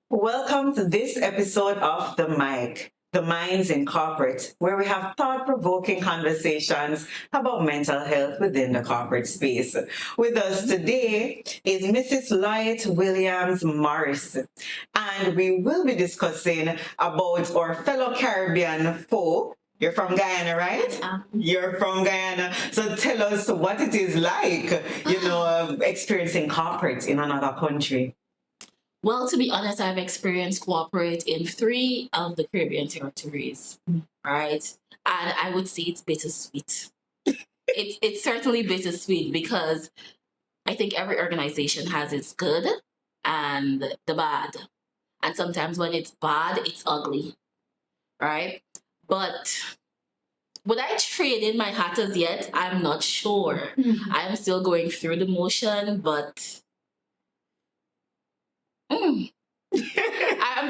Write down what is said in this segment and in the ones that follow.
Welcome to this episode of The Mic, The Minds in Corporate, where we have thought-provoking conversations about mental health within the corporate space. With us today is Mrs. Loyette Williams-Morrison, and we will be discussing about our fellow Caribbean folk. You're from Guyana, right? You're from Guyana. So tell us what it is like, experiencing corporate in another country. Well, to be honest, I've experienced corporate in 3 of the Caribbean territories, right? And I would say it's bittersweet. It's certainly bittersweet because I think every organization has its good and the bad. And sometimes when it's bad, it's ugly, right? But would I trade in my hat as yet? I'm not sure. I'm still going through the motion, but I'm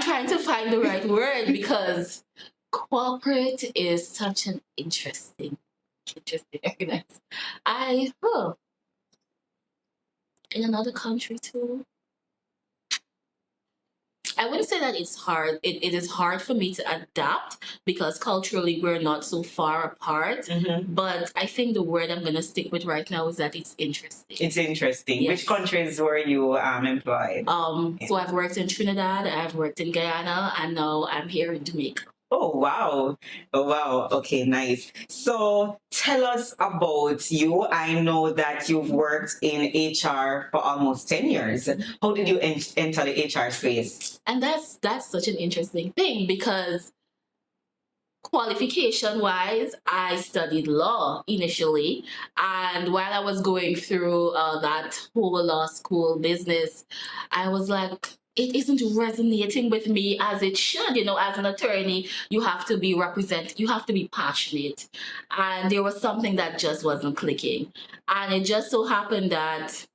trying to find the right word because corporate is such an interesting organization. In another country too. I wouldn't say that it's hard. It is hard for me to adapt because culturally we're not so far apart. Mm-hmm. But I think the word I'm going to stick with right now is that it's interesting. It's interesting. Yes. Which countries were you employed? So I've worked in Trinidad, I've worked in Guyana, and now I'm here in Jamaica. Oh, wow. Oh, wow. Okay, nice. So tell us about you. I know that you've worked in HR for almost 10 years. How did you enter the HR space? And that's such an interesting thing because qualification-wise, I studied law initially. And while I was going through that whole law school business, I was like, it isn't resonating with me as it should. As an attorney, you have to be you have to be passionate. And there was something that just wasn't clicking. And it just so happened that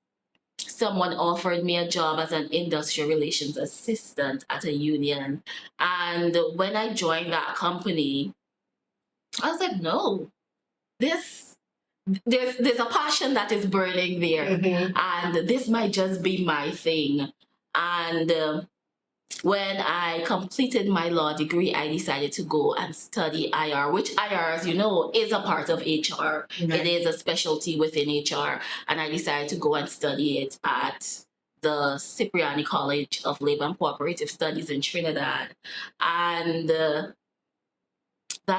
someone offered me a job as an industrial relations assistant at a union. And when I joined that company, I was like, no, there's a passion that is burning there. Mm-hmm. And this might just be my thing. And when I completed my law degree, I decided to go and study IR, which IR, as you know, is a part of HR. Mm-hmm. It is a specialty within HR. And I decided to go and study it at the Cipriani College of Labor and Cooperative Studies in Trinidad. And that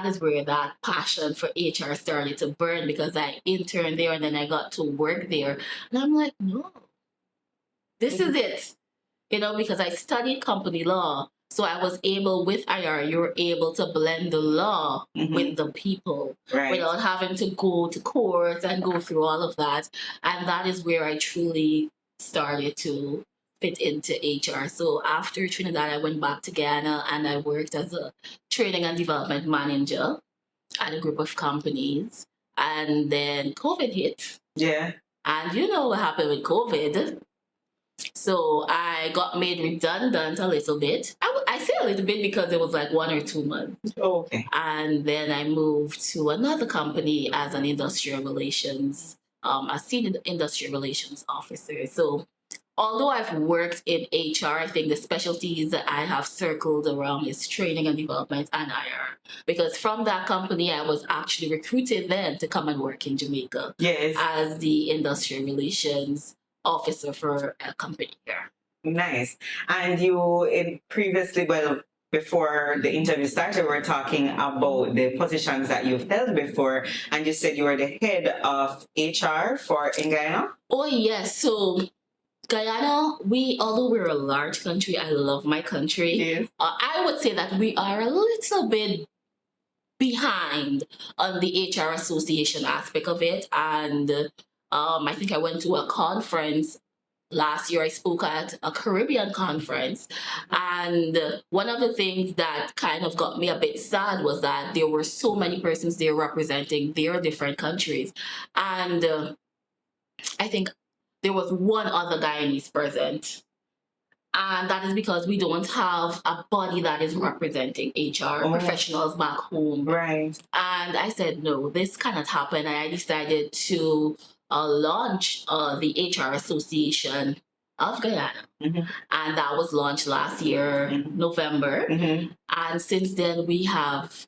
is where that passion for HR started to burn because I interned there and then I got to work there. And I'm like, no, this is it. Because I studied company law. So I was able, with IR, you're able to blend the law with the people without having to go to court and go through all of that. And that is where I truly started to fit into HR. So after Trinidad, I went back to Guyana and I worked as a training and development manager at a group of companies. And then COVID hit. Yeah. And you know what happened with COVID. So I got made redundant a little bit. I say a little bit because it was like 1 or 2 months. Oh, okay. And then I moved to another company as an industrial relations, a senior industrial relations officer. So although I've worked in HR, I think the specialties that I have circled around is training and development and IR. Because from that company, I was actually recruited then to come and work in Jamaica. Yes. As the industrial relations officer for a company here. Nice. And you previously, before the interview started, we were talking about the positions that you've held before, and you said you were the head of HR in Guyana? Oh, yes. So Guyana, although we're a large country, I love my country. Yes. I would say that we are a little bit behind on the HR Association aspect of it. And I think I went to a conference last year. I spoke at a Caribbean conference. And one of the things that kind of got me a bit sad was that there were so many persons there representing their different countries. And I think there was one other Guyanese present. And that is because we don't have a body that is representing HR professionals back home. Right. And I said, no, this cannot happen. And I decided to launched the HR Association of Guyana. Mhm. And that was launched last year, November. And since then, we have,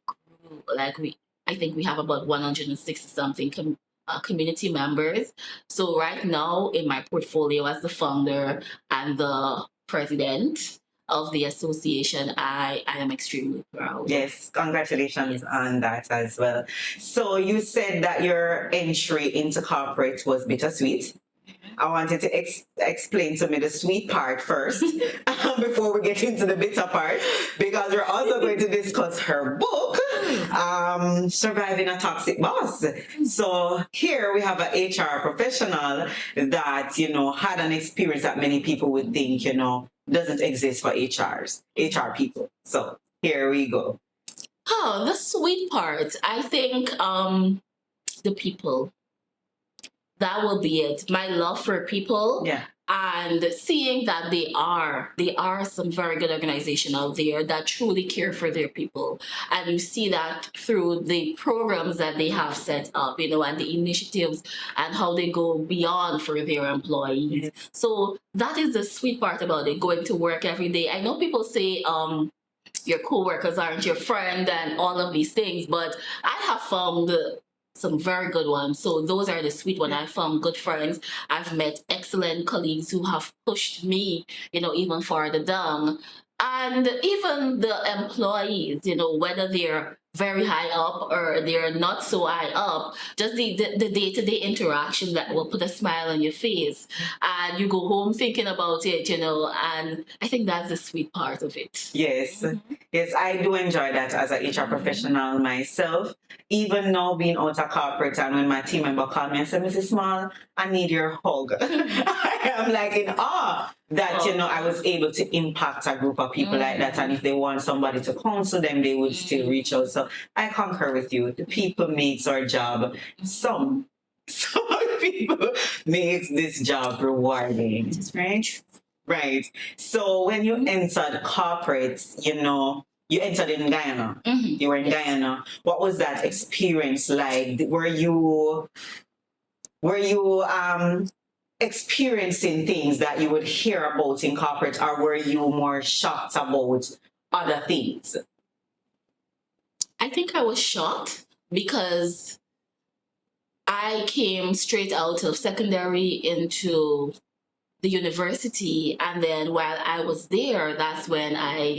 I think we have about 160 something community members. So right now, in my portfolio as the founder and the president of the association, I am extremely proud. Yes, congratulations Yes. on that as well. So you said that your entry into corporate was bittersweet. I wanted to explain to me the sweet part first before we get into the bitter part, because we're also going to discuss her book, Surviving a Toxic Boss. So here we have an HR professional that, had an experience that many people would think, doesn't exist for HR people. So here we go. Oh, the sweet part. I think the people. That will be it. My love for people. Yeah. And seeing that they are some very good organization out there that truly care for their people. And you see that through the programs that they have set up, and the initiatives and how they go beyond for their employees. So that is the sweet part about it, going to work every day. I know people say, your coworkers aren't your friend and all of these things, but I have found some very good ones. So those are the sweet ones. I found good friends. I've met excellent colleagues who have pushed me, even farther down. And even the employees, whether they're very high up or they're not so high up, just the day-to-day interaction that will put a smile on your face. And you go home thinking about it, and I think that's the sweet part of it. Yes. Yes, I do enjoy that as a HR professional myself. Even now being out of corporate, and when my team member called me and said, Mrs. Small, I need your hug. I am like in awe that, I was able to impact a group of people like that. And if they want somebody to counsel them, they would still reach out. So I concur with you. The people makes our job. Some people makes this job rewarding. Right? Right. So when you entered corporates, you entered in Guyana. You were in Guyana. What was that experience like? Were you experiencing things that you would hear about in corporate, or were you more shocked about other things? I think I was shocked because I came straight out of secondary into the university, and then while I was there, that's when I,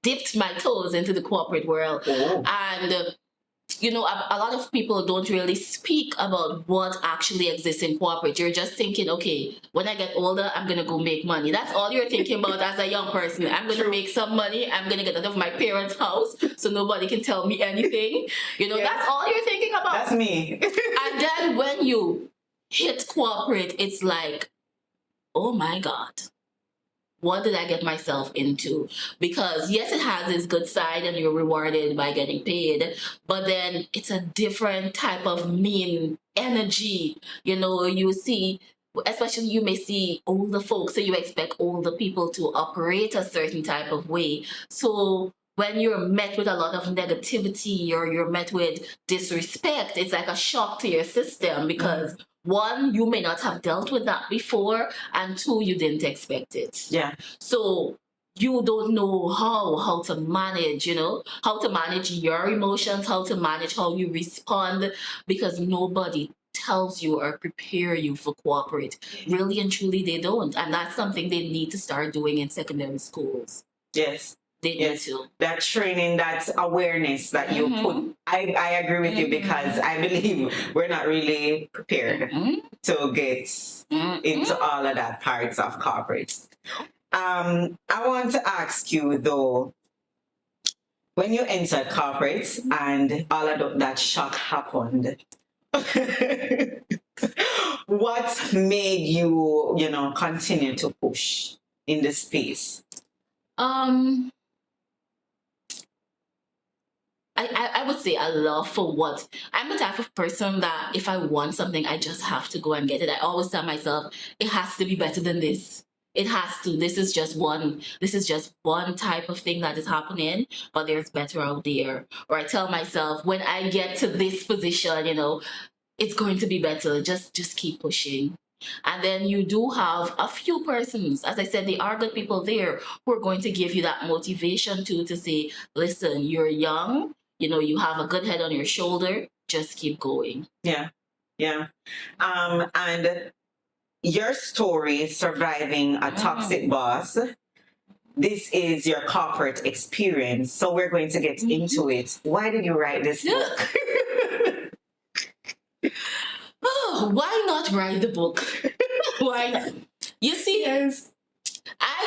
dipped my toes into the corporate world. And a lot of people don't really speak about what actually exists in corporate. You're just thinking, okay, when I get older, I'm gonna go make money. That's all you're thinking about as a young person. I'm gonna make some money. I'm gonna get out of my parents' house so nobody can tell me anything. That's all you're thinking about. That's me. And then when you hit corporate, it's like, oh my God, what did I get myself into? Because yes, it has its good side and you're rewarded by getting paid, but then it's a different type of mean energy. You see, especially you may see older folks, so you expect older people to operate a certain type of way. So when you're met with a lot of negativity or you're met with disrespect, it's like a shock to your system because one, you may not have dealt with that before, and two, you didn't expect it. Yeah. So you don't know how to manage, how to manage your emotions, how to manage how you respond, because nobody tells you or prepare you for corporate. Really and truly, they don't. And that's something they need to start doing in secondary schools. Yes. They need to. That training, that awareness that you put. I agree with you because I believe we're not really prepared to get into all of that parts of corporate. I want to ask you though, when you entered corporate and all of that shock happened, what made you, continue to push in this space? I would say a love for what I'm the type of person that if I want something, I just have to go and get it. I always tell myself it has to be better than this. It has to. This is just one type of thing that is happening, but there's better out there. Or I tell myself when I get to this position, it's going to be better. Just keep pushing. And then you do have a few persons, as I said, there are good people there who are going to give you that motivation to say, listen, you're young, you have a good head on your shoulder, just keep going. Yeah. Yeah. And your story, surviving a toxic boss, this is your corporate experience. So we're going to get into it. Why did you write this book? Oh, why not write the book? Why not? You see, Yes.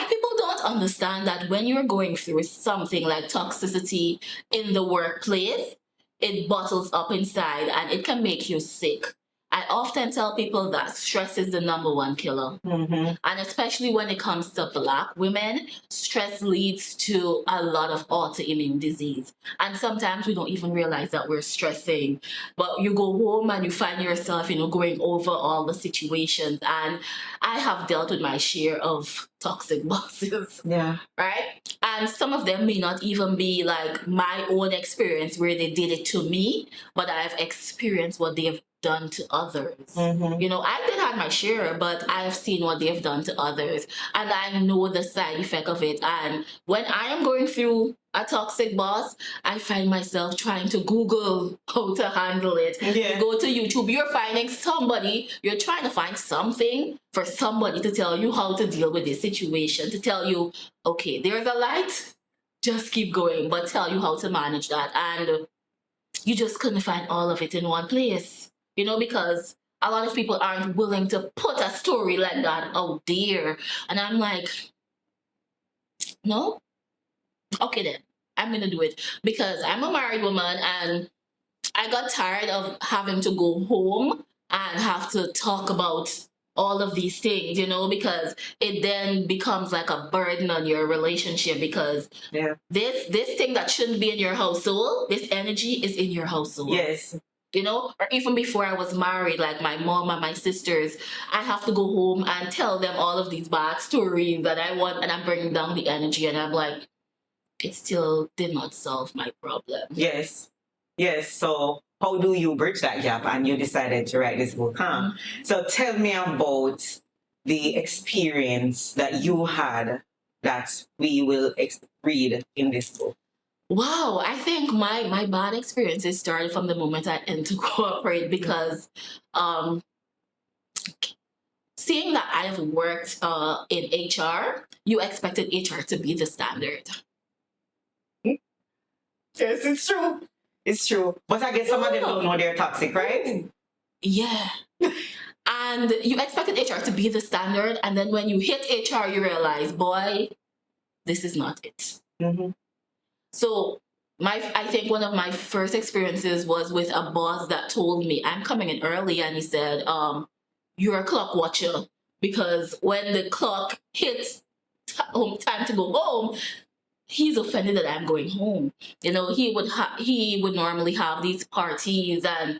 people don't understand that when you're going through something like toxicity in the workplace, it bottles up inside and it can make you sick. I often tell people that stress is the number one killer. Mm-hmm. And especially when it comes to Black women, stress leads to a lot of autoimmune disease. And sometimes we don't even realize that we're stressing. But you go home and you find yourself, going over all the situations. And I have dealt with my share of toxic bosses. Yeah. Right? And some of them may not even be like my own experience where they did it to me, but I've experienced what they've done to others. Mm-hmm. I did have my share, but I have seen what they've done to others, and I know the side effect of it. And when I am going through a toxic boss, I find myself trying to Google how to handle it. Yeah. You go to YouTube, you're trying to find something for somebody to tell you how to deal with this situation, to tell you, okay, there's a light, just keep going, but tell you how to manage that. And you just couldn't find all of it in one place. Because a lot of people aren't willing to put a story like that out there. And I'm like, no? Okay then, I'm gonna do it. Because I'm a married woman and I got tired of having to go home and have to talk about all of these things, because it then becomes like a burden on your relationship, because Yeah. this thing that shouldn't be in your household, this energy is in your household. Yes. Or even before I was married, like my mom and my sisters, I have to go home and tell them all of these bad stories that I want, and I'm bringing down the energy, and I'm like, it still did not solve my problem. Yes. Yes. So how do you bridge that gap? And you decided to write this book, huh? So tell me about the experience that you had that we will read in this book. Wow, I think my bad experiences started from the moment I entered corporate, because seeing that I've worked in HR, you expected HR to be the standard. Yes, it's true. It's true. But I guess some of them don't know they're toxic, right? Yeah. And you expected HR to be the standard, and then when you hit HR, you realize, boy, this is not it. Mm-hmm. So I think one of my first experiences was with a boss that told me I'm coming in early, and he said, you're a clock watcher, because when the clock hits time to go home, he's offended that I'm going home. He would normally have these parties, and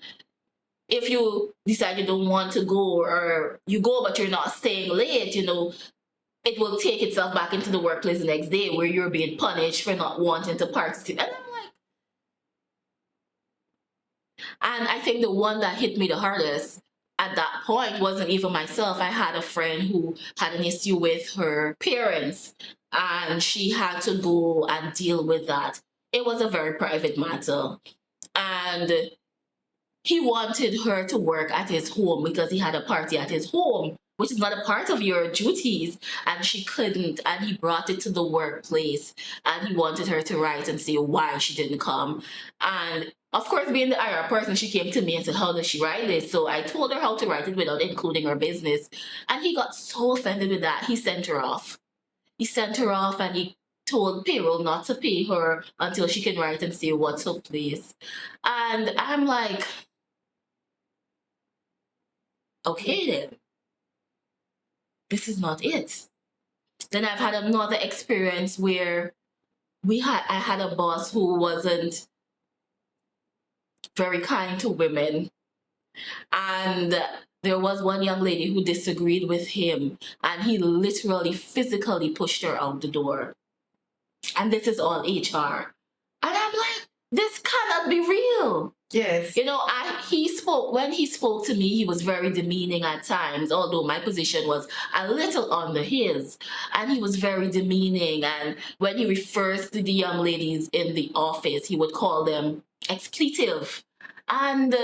if you decide you don't want to go, or you go but you're not staying late, it will take itself back into the workplace the next day, where you're being punished for not wanting to participate. And I'm like, and I think the one that hit me the hardest at that point wasn't even myself. I had a friend who had an issue with her parents, and she had to go and deal with that. It was a very private matter. And he wanted her to work at his home because he had a party at his home, which is not a part of your duties, and she couldn't. And he brought it to the workplace, and he wanted her to write and say why she didn't come. And of course, being the IR person, she came to me and said, how does she write this? So I told her how to write it without including her business. And he got so offended with that, he sent her off. And he told payroll not to pay her until she can write and say what took place. And I'm like, okay then, this is not it. Then I've had another experience where I had a boss who wasn't very kind to women, and there was one young lady who disagreed with him, and he literally physically pushed her out the door. And this is all HR. And I'm like, this cannot be real. Yes. You know, when he spoke to me, he was very demeaning at times, although my position was a little under his, and he was very demeaning. And when he refers to the young ladies in the office, he would call them expletive. And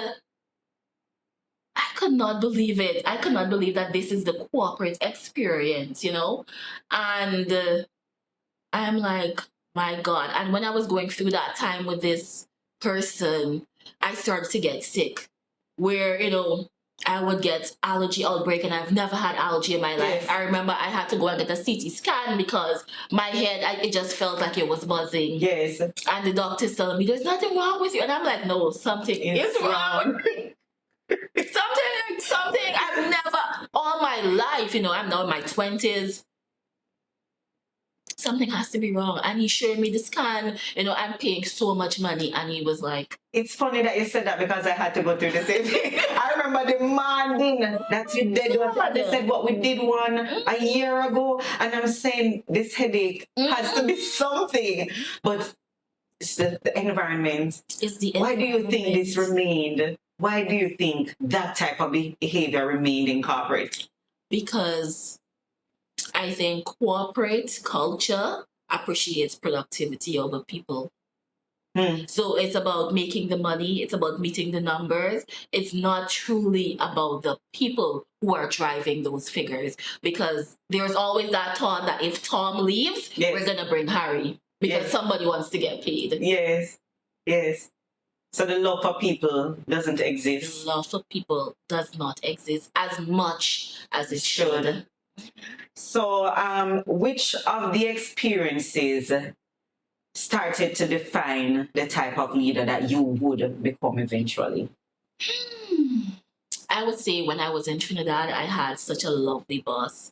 I could not believe it. I could not believe that this is the corporate experience, you know? And I'm like, my God. And when I was going through that time with this person, I started to get sick, where, you know, I would get allergy outbreak, and I've never had allergy in my life. Yes. I remember I had to go and get a CT scan because my head, it just felt like it was buzzing. Yes. And the doctor's telling me, there's nothing wrong with you. And I'm like, no, something is wrong. something I've never, all my life, you know, I'm now in my 20s. Something has to be wrong. And he showed me the scan. You know, I'm paying so much money. And he was like, it's funny that you said that because I had to go through the same thing. I remember demanding that you did what they said, what we did one a year ago. And I'm saying this headache has to be something. But it's the environment. It's the Why do you think this remained? Why do you think that type of behavior remained in corporate? Because I think corporate culture appreciates productivity over people. So it's about making the money, it's about meeting the numbers. It's not truly about the people who are driving those figures, because there's always that thought that if Tom leaves, we're going to bring Harry because somebody wants to get paid. Yes, yes. So the love for people doesn't exist. The love for people does not exist as much as it should. So which of the experiences started to define the type of leader that you would become eventually? I would say when I was in Trinidad, I had such a lovely boss.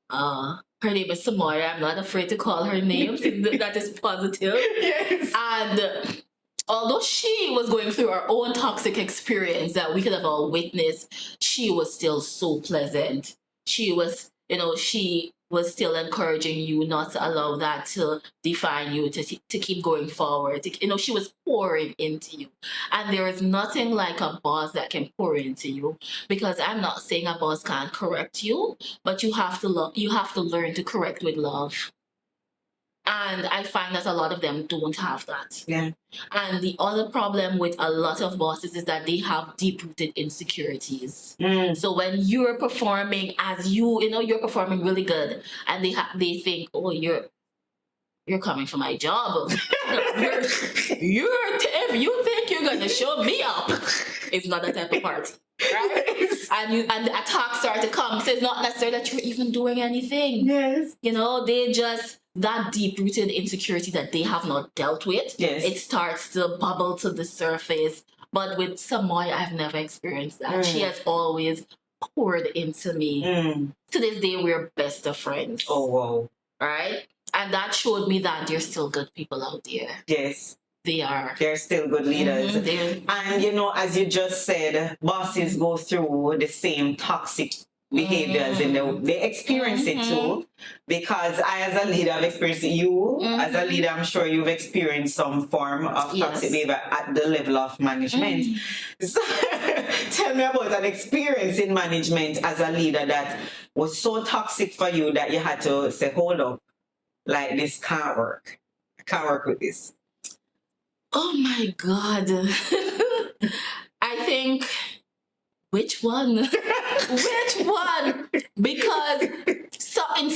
Her name is Samora. I'm not afraid to call her name. That is positive. Yes. And although she was going through her own toxic experience that we could have all witnessed, she was still so pleasant. She was, you know, she was still encouraging you not to allow that to define you, to keep going forward. You know, she was pouring into you. And there is nothing like a boss that can pour into you, because I'm not saying a boss can't correct you, but you have to learn to correct with love. And I find that a lot of them don't have that. Yeah. And the other problem with a lot of bosses is that they have deep-rooted insecurities. So when you're performing as you know, you're performing really good, and they think, oh, you're coming for my job. If you think you're gonna show me up, it's not that type of party. Right? And the attacks start to come. So it's not necessarily that you're even doing anything. Yes. You know, they just, that deep-rooted insecurity that they have not dealt with, it starts to bubble to the surface. But with Samoy, I've never experienced that. She has always poured into me. To this day, we're best of friends. Oh, wow. Right? And that showed me that there's still good people out there. Yes. They are. They're still good leaders. And, you know, as you just said, bosses go through the same toxic behaviors and they experience it too. Because I, as a leader, I've experienced it. You, as a leader, I'm sure you've experienced some form of toxic behavior at the level of management. So, tell me about an experience in management as a leader that was so toxic for you that you had to say, hold up, like this can't work. I can't work with this. Oh my God. I think, which one? Which one? Because in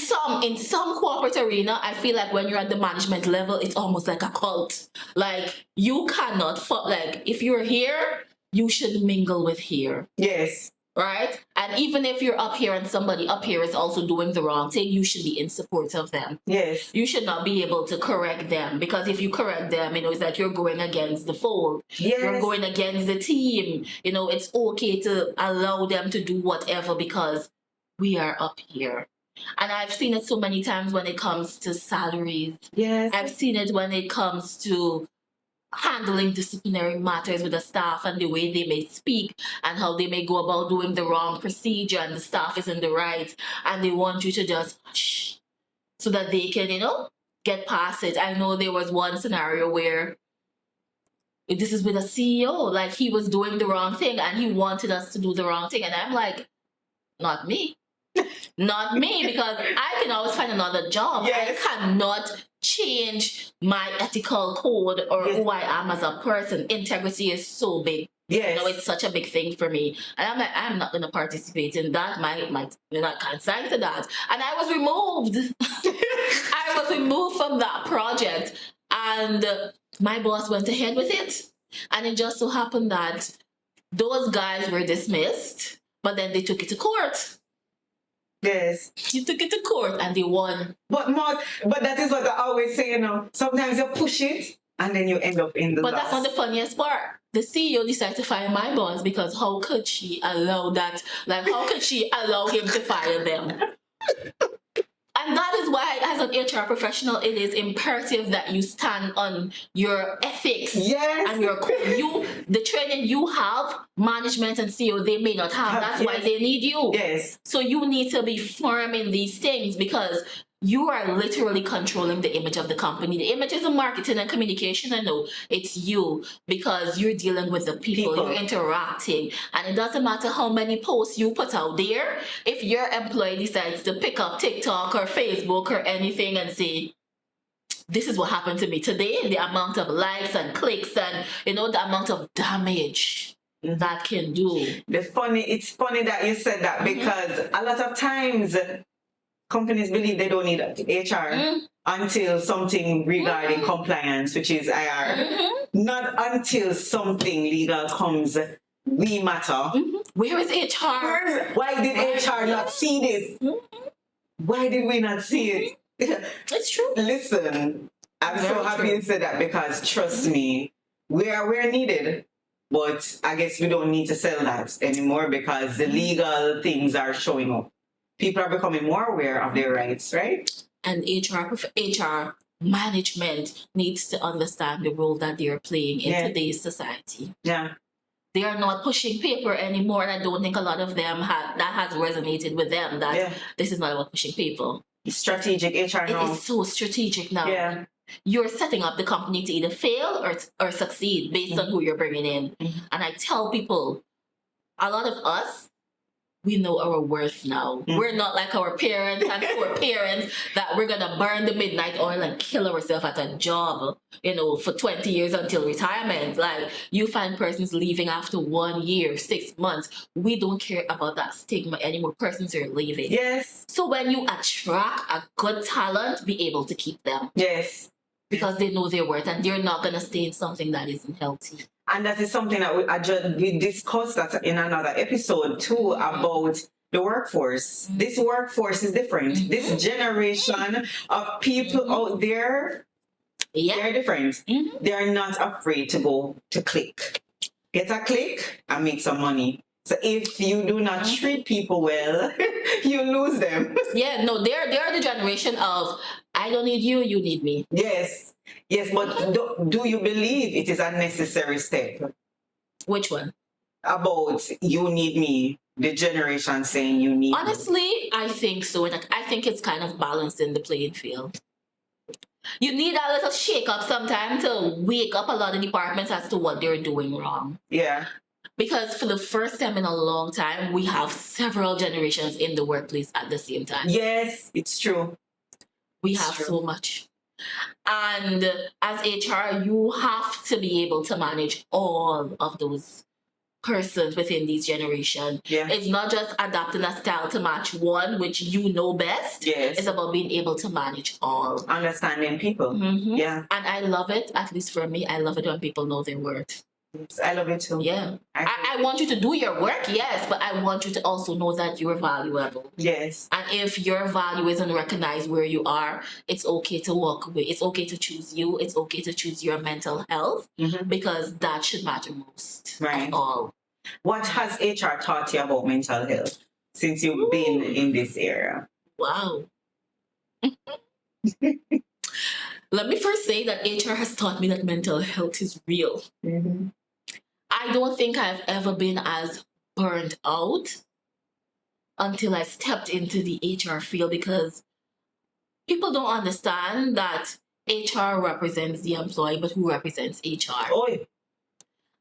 some corporate arena, I feel like when you're at the management level, it's almost like a cult. Like you cannot, like if you're here, you should mingle with here. Yes. Right? And even if you're up here and somebody up here is also doing the wrong thing, you should be in support of them. Yes. You should not be able to correct them, because if you correct them, you know, it's like you're going against the fold. Yes. You're going against the team. You know, it's okay to allow them to do whatever because we are up here. And I've seen it so many times when it comes to salaries. Yes. I've seen it when it comes to handling disciplinary matters with the staff and the way they may speak and how they may go about doing the wrong procedure and the staff is in the right and they want you to just shh so that they can, you know, get past it. I know there was one scenario where this is with a CEO. Like, he was doing the wrong thing and he wanted us to do the wrong thing. And I'm like, not me. Not me, because I can always find another job. Yes. I cannot change my ethical code or who I am as a person. Integrity is so big. Yes. You know, it's such a big thing for me. And I'm like, I'm not going to participate in that. You're not consigned to that. And I was removed. I was removed from that project. And my boss went ahead with it. And it just so happened that those guys were dismissed, but then they took it to court. Yes. You took it to court and they won. But that is what I always say, you know. Sometimes you push it and then you end up in the But loss. that's not the funniest part. The CEO decided to fire my boss because how could she allow that? Like, how could she allow him to fire them? And that is why, as an HR professional, it is imperative that you stand on your ethics. Yes. And the training you have, management and CEO, they may not have. That's why they need you. Yes. So you need to be firm in these things, because you are literally controlling the image of the company. The image is in marketing and communication. I know it's you, because you're dealing with the people. You're interacting. And it doesn't matter how many posts you put out there. If your employee decides to pick up TikTok or Facebook or anything and say, this is what happened to me today, the amount of likes and clicks and, you know, the amount of damage that can do. It's funny that you said that, because a lot of times companies believe they don't need HR until something regarding compliance, which is IR. Not until something legal comes, we matter. Where is HR? Why did HR not see this? Why did we not see it? It's true. Listen, I'm so happy you said that, because trust me, we're needed. But I guess we don't need to sell that anymore, because the legal things are showing up. People are becoming more aware of their rights, right? And HR management needs to understand the role that they're playing in today's society. Yeah. They are not pushing paper anymore, and I don't think a lot of them that has resonated with them, that this is not about pushing paper. Strategic HR now. It is so strategic now. Yeah. You're setting up the company to either fail or succeed based on who you're bringing in. And I tell people, a lot of us, we know our worth now. We're not like our parents and poor parents that we're going to burn the midnight oil and kill ourselves at a job, you know, for 20 years until retirement. Like, you find persons leaving after 1 year, 6 months. We don't care about that stigma anymore. Persons are leaving. Yes. So when you attract a good talent, be able to keep them. Yes. Because they know their worth and they're not going to stay in something that isn't healthy. And that is something that we discussed that in another episode too, about the workforce. This workforce is different. This generation of people out there, they're different. They're not afraid to go to click. Get a click and make some money. So if you do not treat people well, you lose them. Yeah, no, they're the generation of, I don't need you, you need me. Yes. Yes, but do you believe it is a necessary step? Which one? About you need me, the generation saying you need Honestly, me. I think so. And I think it's kind of balanced in the playing field. You need a little shake up sometime to wake up a lot of departments as to what they're doing wrong. Yeah. Because for the first time in a long time, we have several generations in the workplace at the same time. Yes, it's true. We have so much. And as HR, you have to be able to manage all of those persons within these generations. Yeah. It's not just adapting a style to match one, which you know best. Yes. It's about being able to manage all. Understanding people. Yeah. And I love it, at least for me, I love it when people know their worth. I love it too. Yeah. I want you to do your work, yes, but I want you to also know that you're valuable. Yes. And if your value isn't recognized where you are, it's okay to walk away. It's okay to choose you. It's okay to choose your mental health, because that should matter most of all. What has HR taught you about mental health since you've been in this area? Wow. Let me first say that HR has taught me that mental health is real. I don't think I've ever been as burned out until I stepped into the HR field, because people don't understand that HR represents the employee, but who represents HR? Oh,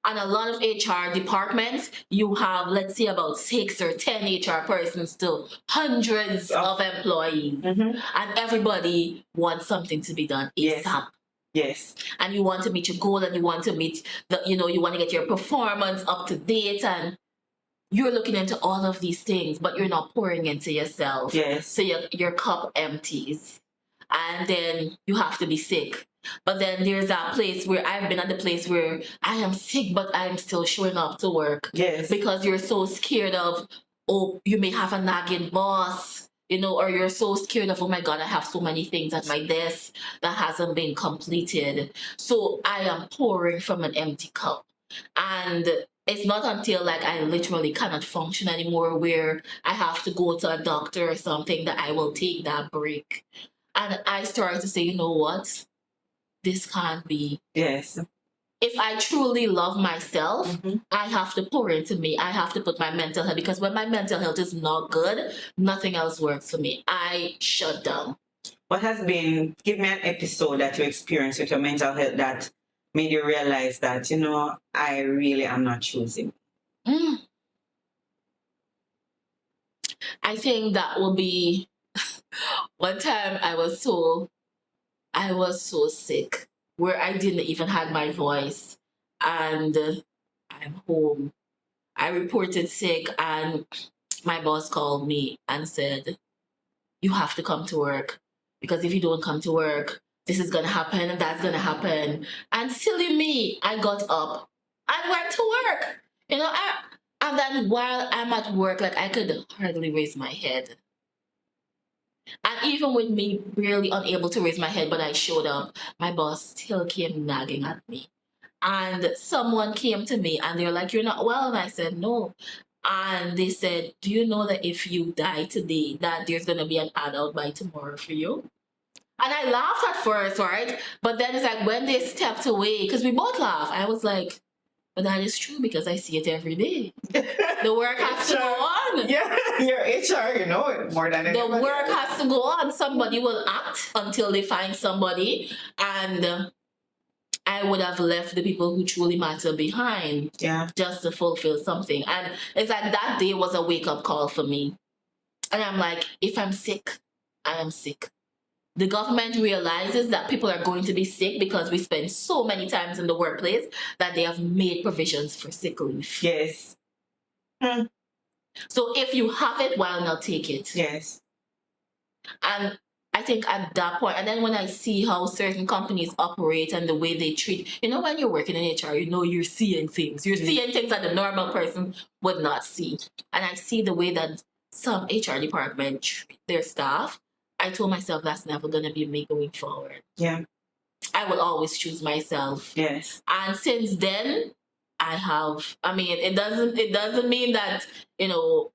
And a lot of HR departments, you have, let's say, about 6 or 10 HR persons to hundreds of employees. And everybody wants something to be done ASAP. Yes. And you want to meet your goal, and you want to meet you want to get your performance up to date, and you're looking into all of these things, but you're not pouring into yourself. Yes. So your cup empties. And then you have to be sick. But then there's that place where I've been at the place where I am sick, but I'm still showing up to work. Yes. Because you're so scared of, oh, you may have a nagging boss, or you're so scared of, oh my God, I have so many things at my desk that hasn't been completed. So I am pouring from an empty cup. And it's not until I literally cannot function anymore where I have to go to a doctor or something that I will take that break. And I started to say, you know what? This can't be. Yes. If I truly love myself, I have to pour into me. I have to put my mental health, because when my mental health is not good, nothing else works for me. I shut down. What has been, give me an episode that you experienced with your mental health that made you realize that, I really am not choosing? I think that will be one time I was so sick where I didn't even have my voice, and I'm home. I reported sick, and my boss called me and said, you have to come to work, because if you don't come to work, this is gonna happen and that's gonna happen. And silly me, I got up and went to work. And then while I'm at work, I could hardly raise my head. And even with me barely unable to raise my head, but I showed up, my boss still came nagging at me. And someone came to me and they're like, you're not well? And I said, no. And they said, do you know that if you die today, that there's going to be an adult by tomorrow for you? And I laughed at first, right? But then it's when they stepped away, because we both laughed, I was like, but that is true, because I see it every day. The work has to go on. Yeah, you're HR, you know it more than anybody. The work has to go on. Somebody will act until they find somebody. And I would have left the people who truly matter behind just to fulfill something. And it's that day was a wake-up call for me. And I'm like, if I'm sick, I am sick. The government realizes that people are going to be sick because we spend so many times in the workplace that they have made provisions for sick leave. Yes. So if you have it, why not take it? Yes. And I think at that point, and then when I see how certain companies operate and the way they treat, when you're working in HR, you're seeing things. You're seeing things that the normal person would not see. And I see the way that some HR department treat their staff. I told myself that's never going to be me going forward. Yeah. I will always choose myself. Yes. And since then, it doesn't mean that,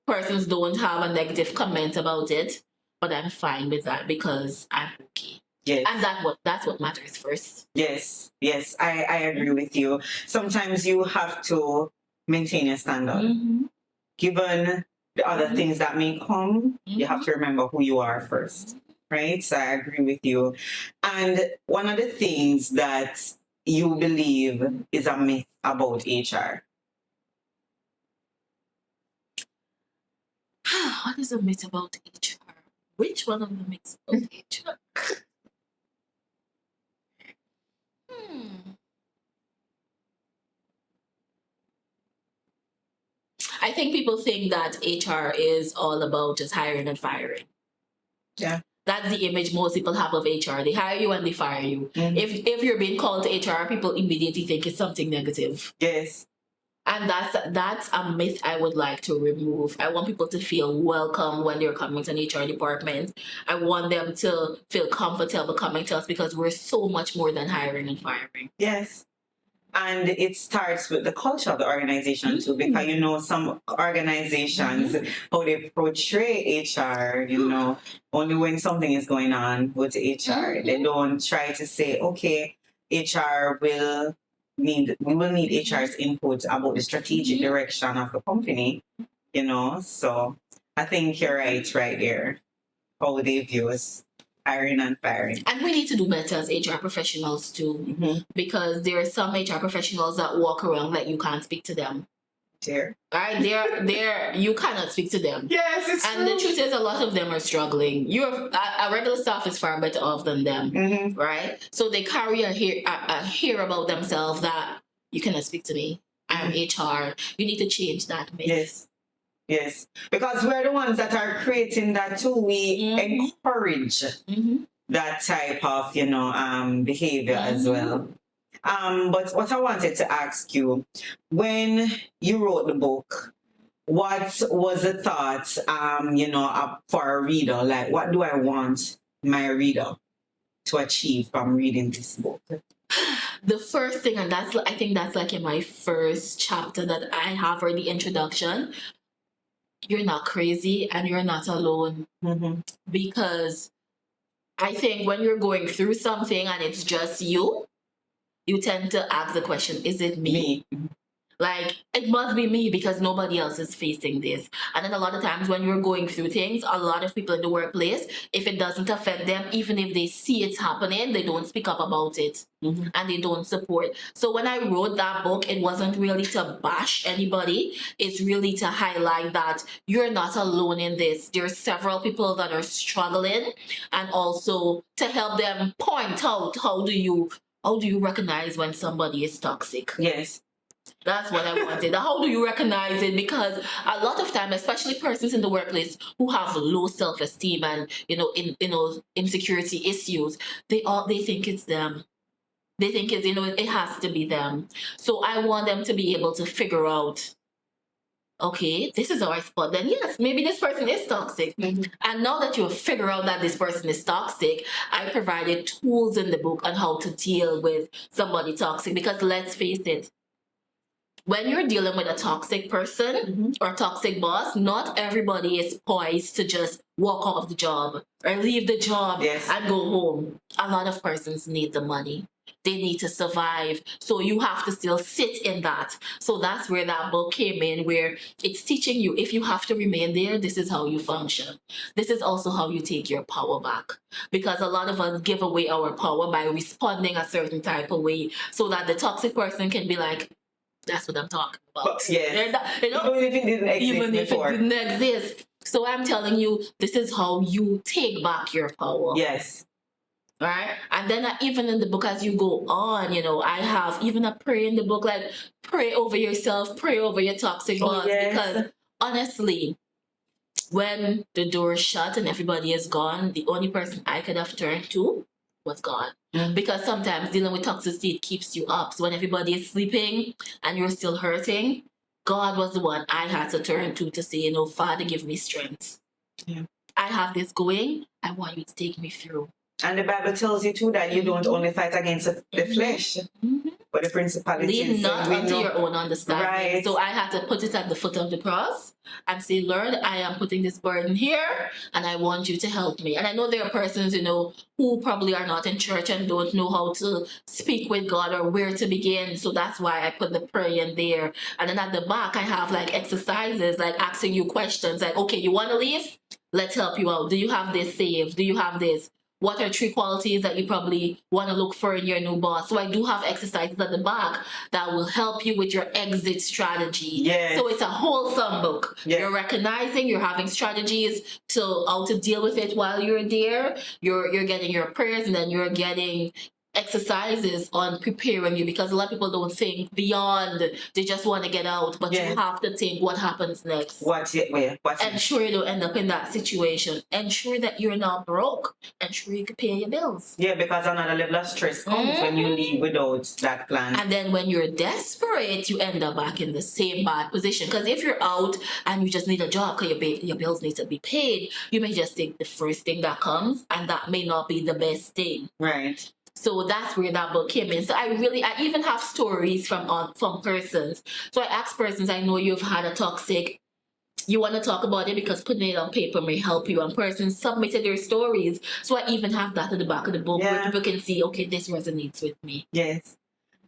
persons don't have a negative comment about it, but I'm fine with that because I'm okay. Yes. And that's what matters first. Yes. Yes. I agree with you. Sometimes you have to maintain your standard. Given the other things that may come, you have to remember who you are first, right? So I agree with you. And one of the things that you believe is a myth about HR. What is a myth about HR? Which one of the myths about HR? I think people think that HR is all about just hiring and firing. Yeah. That's the image most people have of HR. They hire you and they fire you. If you're being called to HR, people immediately think it's something negative. Yes. And that's a myth I would like to remove. I want people to feel welcome when they're coming to an HR department. I want them to feel comfortable coming to us because we're so much more than hiring and firing. Yes. And it starts with the culture of the organization too, because some organizations, how they portray HR, only when something is going on with HR. They don't try to say, okay, we will need HR's input about the strategic direction of the company, So I think you're right there, how they view us. Hiring and firing. And we need to do better as HR professionals too, because there are some HR professionals that walk around like you can't speak to them. Sure. Right? They're you cannot speak to them. Yes, it's and true. The truth is, a lot of them are struggling. A regular staff is far better off than them, right? So they carry a hear about themselves that you cannot speak to me. I'm HR. You need to change that myth. Yes. Yes, because we're the ones that are creating that too. We encourage that type of, behavior as well. But what I wanted to ask you, when you wrote the book, what was the thought, for a reader? Like, what do I want my reader to achieve from reading this book? The first thing, and I think that's like in my first chapter that I have, or the introduction, you're not crazy and you're not alone. Because I think when you're going through something and it's just you tend to ask the question, is it me? Like, it must be me because nobody else is facing this. And then a lot of times when you're going through things, a lot of people in the workplace, if it doesn't affect them, even if they see it's happening, they don't speak up about it and they don't support. So when I wrote that book, it wasn't really to bash anybody. It's really to highlight that you're not alone in this. There's several people that are struggling, and also to help them point out how do you recognize when somebody is toxic. Yes. That's what I wanted. How do you recognize it? Because a lot of time, especially persons in the workplace who have low self-esteem and insecurity issues, they think it's them. They think it's it has to be them. So I want them to be able to figure out, okay, this is how I spot them. Yes, maybe this person is toxic. And now that you figure out that this person is toxic, I provided tools in the book on how to deal with somebody toxic. Because let's face it, when you're dealing with a toxic person or toxic boss, not everybody is poised to just walk off the job or leave the job and go home. A lot of persons need the money. They need to survive. So you have to still sit in that. So that's where that book came in, where it's teaching you, if you have to remain there, this is how you function. This is also how you take your power back. Because a lot of us give away our power by responding a certain type of way, so that the toxic person can be like, that's what I'm talking about. Even if it didn't exist Even before. if it didn't exist. So I'm telling you, this is how you take back your power. Yes. Right? And then even in the book, as you go on, I have even a prayer in the book, like, pray over yourself, pray over your toxic boss. Because honestly, when the door is shut and everybody is gone, the only person I could have turned to was God. Because sometimes dealing with toxicity, it keeps you up. So when everybody is sleeping and you're still hurting, God was the one I had to turn to say, Father, give me strength. I have this going. I want you to take me through. And the Bible tells you too that you don't only fight against the flesh, but the principalities. Lean not unto your own understanding. Right. So I had to put it at the foot of the cross and say, Lord, I am putting this burden here and I want you to help me. And I know there are persons, who probably are not in church and don't know how to speak with God or where to begin. So that's why I put the prayer in there. And then at the back, I have like exercises, like asking you questions like, okay, you want to leave? Let's help you out. Do you have this saved? Do you have this? What are 3 qualities that you probably want to look for in your new boss? So I do have exercises at the back that will help you with your exit strategy. Yes. So it's a wholesome book. Yes. You're recognizing, you're having strategies to how to deal with it while you're there. You're getting your prayers, and then you're getting exercises on preparing you, because a lot of people don't think beyond, they just want to get out, but you have to think what happens next. Ensure you don't end up in that situation. Ensure that you're not broke. Ensure you can pay your bills. Yeah, because another level of stress comes when you leave without that plan. And then when you're desperate, you end up back in the same bad position. Because if you're out and you just need a job because your bills need to be paid, you may just take the first thing that comes, and that may not be the best thing. Right. So that's where that book came in. So I even have stories from persons. So I asked persons, I know you've had a toxic, you want to talk about it because putting it on paper may help you. And persons submitted their stories. So I even have that at the back of the book where people can see, okay, this resonates with me. Yes.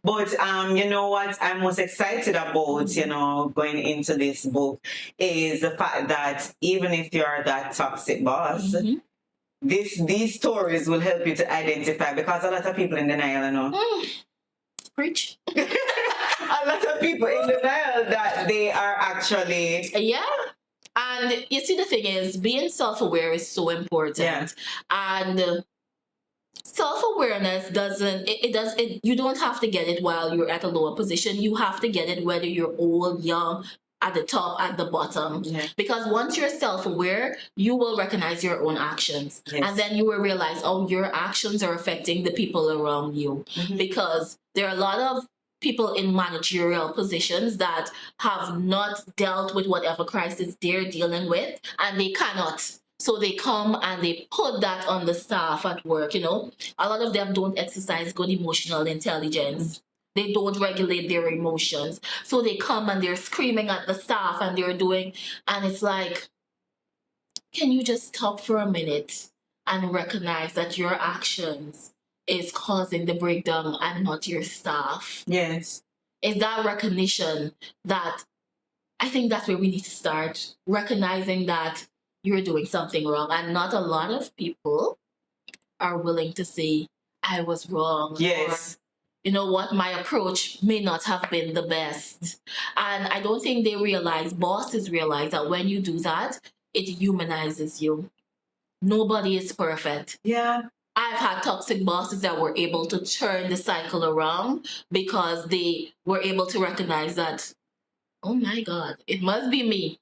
But you know what I'm most excited about, going into this book is the fact that even if you're that toxic boss, these stories will help you to identify, because a lot of people in denial, you know. Preach. A lot of people in denial that they are actually. Yeah. And you see, the thing is, being self-aware is so important. Yeah. And self-awareness doesn't, you don't have to get it while you're at a lower position. You have to get it whether you're old, young, at the top, at the bottom. Yeah. Because once you're self-aware, you will recognize your own actions. Yes. And then you will realize, oh, your actions are affecting the people around you. Mhm. Because there are a lot of people in managerial positions that have not dealt with whatever crisis they're dealing with, and they cannot. So they come and they put that on the staff at work. You know, a lot of them don't exercise good emotional intelligence. They don't regulate their emotions. So they come and they're screaming at the staff and they're doing, and it's like, can you just stop for a minute and recognize that your actions is causing the breakdown and not your staff? Yes. It's that recognition that I think that's where we need to start, recognizing that you're doing something wrong. And not a lot of people are willing to say, I was wrong. Yes. Or, you know what, my approach may not have been the best. And I don't think they realize, bosses realize that when you do that, it humanizes you. Nobody is perfect. Yeah. I've had toxic bosses that were able to turn the cycle around because they were able to recognize that, oh my God, it must be me.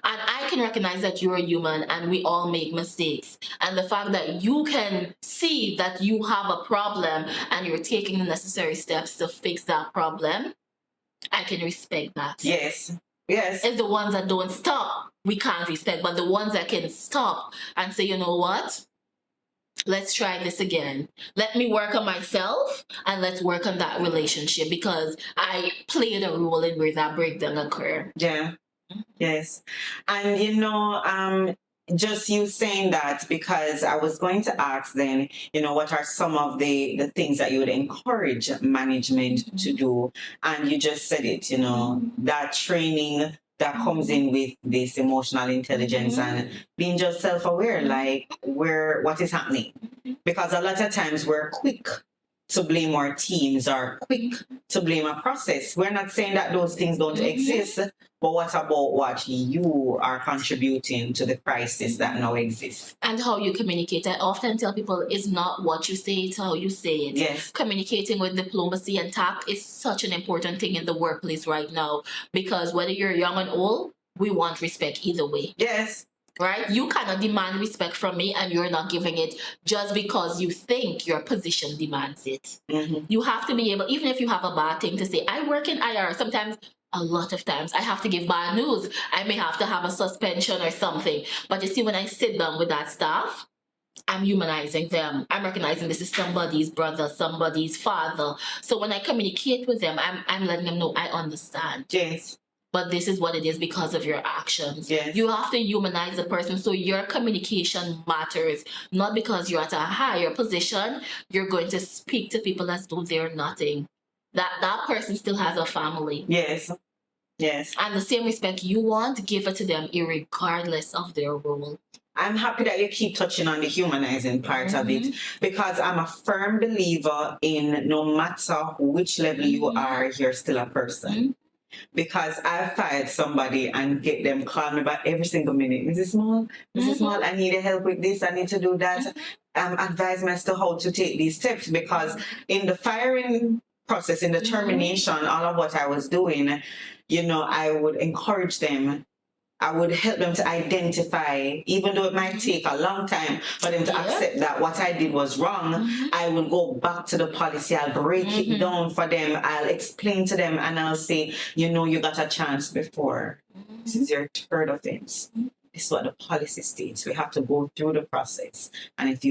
And I can recognize that you're a human and we all make mistakes. And the fact that you can see that you have a problem and you're taking the necessary steps to fix that problem, I can respect that. Yes. Yes. It's the ones that don't stop, we can't respect. But the ones that can stop and say, you know what? Let's try this again. Let me work on myself and let's work on that relationship because I played a role in where that breakdown occurred. Yeah. Yes. And you know, just you saying that, because I was going to ask then, you know, what are some of the things that you would encourage management to do? And you just said it, you know, that training that comes in with this emotional intelligence and being just self-aware, like what is happening. Because a lot of times we're quick to blame our teams or quick to blame a process. We're not saying that those things don't exist, but what about what you are contributing to the crisis that now exists? And how you communicate. I often tell people it's not what you say, it's how you say it. Yes. Communicating with diplomacy and tact is such an important thing in the workplace right now because whether you're young and old, we want respect either way. Yes. Right? You cannot demand respect from me and you're not giving it just because you think your position demands it. Mm-hmm. You have to be able, even if you have a bad thing to say, I work in IR, sometimes, a lot of times, I have to give bad news. I may have to have a suspension or something. But you see, when I sit down with that staff, I'm humanizing them. I'm recognizing this is somebody's brother, somebody's father. So when I communicate with them, I'm letting them know I understand. Yes. But this is what it is because of your actions. Yes. You have to humanize the person. So your communication matters. Not because you're at a higher position, you're going to speak to people as though they're nothing. That person still has a family. Yes. Yes. And the same respect you want, give it to them regardless of their role. I'm happy that you keep touching on the humanizing part of it, because I'm a firm believer in no matter which level you are, you're still a person. Because I've fired somebody and get them call me back every single minute. Mrs. Small, Mrs. Small, I need help with this, I need to do that. Advise me as to how to take these steps, because in the firing process, in the termination, all of what I was doing, you know, I would encourage them. I would help them to identify, even though it might take a long time for them to accept that what I did was wrong, I will go back to the policy, I'll break it down for them, I'll explain to them, and I'll say, you know, you got a chance before. This is your third offense. This is what the policy states. We have to go through the process. And if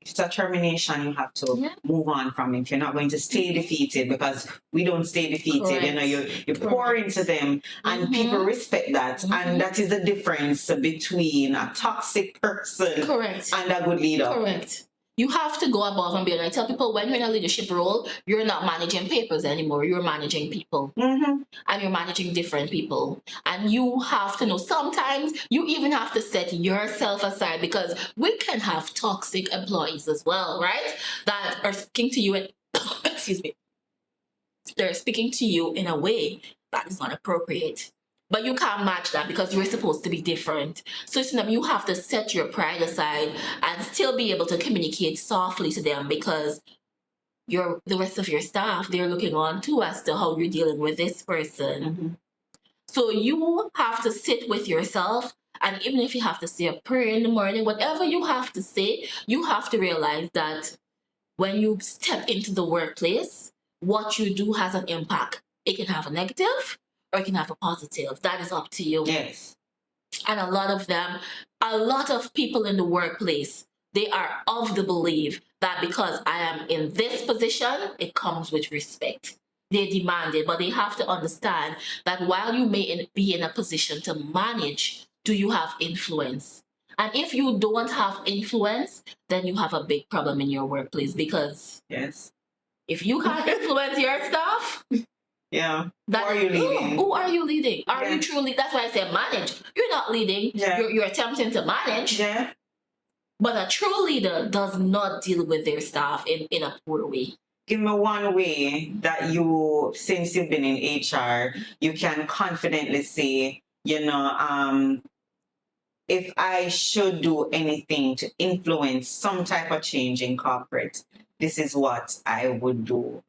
it's a termination, you have to move on from it. You're not going to stay defeated, because we don't stay defeated. Correct. You know, you pour into them, and people respect that. And that is the difference between a toxic person Correct. and a good leader. Correct. You have to go above and beyond. I tell people, when you're in a leadership role, you're not managing papers anymore. You're managing people. And you're managing different people. And you have to know, sometimes you even have to set yourself aside, because we can have toxic employees as well, right? That are speaking to you in, excuse me, they're speaking to you in a way that is not appropriate. But you can't match that because you're supposed to be different. So you have to set your pride aside and still be able to communicate softly to them, because the rest of your staff, they're looking on too as to how you're dealing with this person. So you have to sit with yourself, and even if you have to say a prayer in the morning, whatever you have to say, you have to realize that when you step into the workplace, what you do has an impact. It can have a negative or it can have a positive. That is up to you. Yes. And a lot of people in the workplace, they are of the belief that because I am in this position, it comes with respect. They demand it, but they have to understand that while you may be in a position to manage, do you have influence? And if you don't have influence, then you have a big problem in your workplace, because yes, if you can't influence your staff, yeah, who are you leading? Who are you leading? Are you truly? That's why I say manage. You're not leading. Yeah. You're attempting to manage. Yeah. But a true leader does not deal with their staff in a poor way. Give me one way that you, since you've been in HR, you can confidently say, if I should do anything to influence some type of change in corporate, this is what I would do.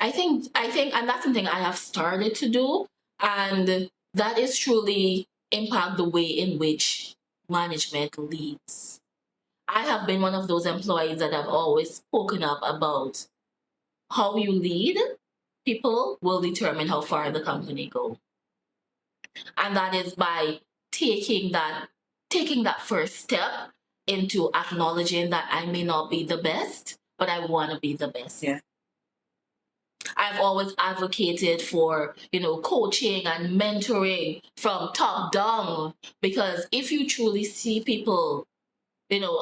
I think, and that's something I have started to do, and that is truly impact the way in which management leads. I have been one of those employees that have always spoken up about how you lead people will determine how far the company go. And that is by taking that first step into acknowledging that I may not be the best, but I want to be the best. Yeah. I've always advocated for, coaching and mentoring from top down, because if you truly see people,